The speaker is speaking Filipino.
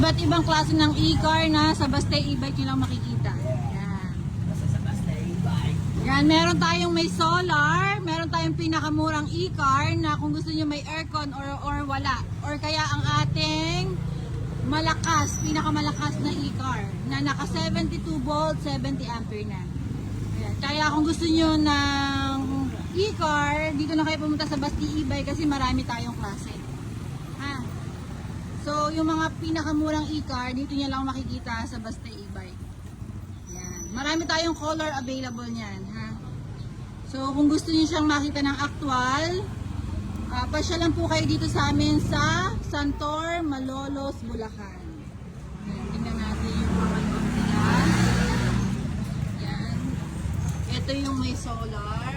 Iba't ibang klase ng e-car na sa Basta e-bike nyo lang makikita. Yan. Yan, meron tayong may solar, meron tayong pinakamurang e-car na kung gusto nyo may aircon or wala. Or kaya ang ating malakas, pinakamalakas na e-car na naka 72 volt, 70 ampere na. Ayan. Kaya kung gusto nyo ng e-car, dito na kayo pumunta sa Basta e-bike kasi marami tayong klase. Ha? So, yung mga pinakamurang e-car, dito nyo lang makikita sa Basta e-bike. Ayan. Marami tayong color available niyan. Ha? So, kung gusto nyo siyang makita ng actual, pasyalan po kayo dito sa amin sa Santor, Malolos, Bulacan. Ayan, tingnan natin yung mga loob nila. Ayan. Ito yung may solar.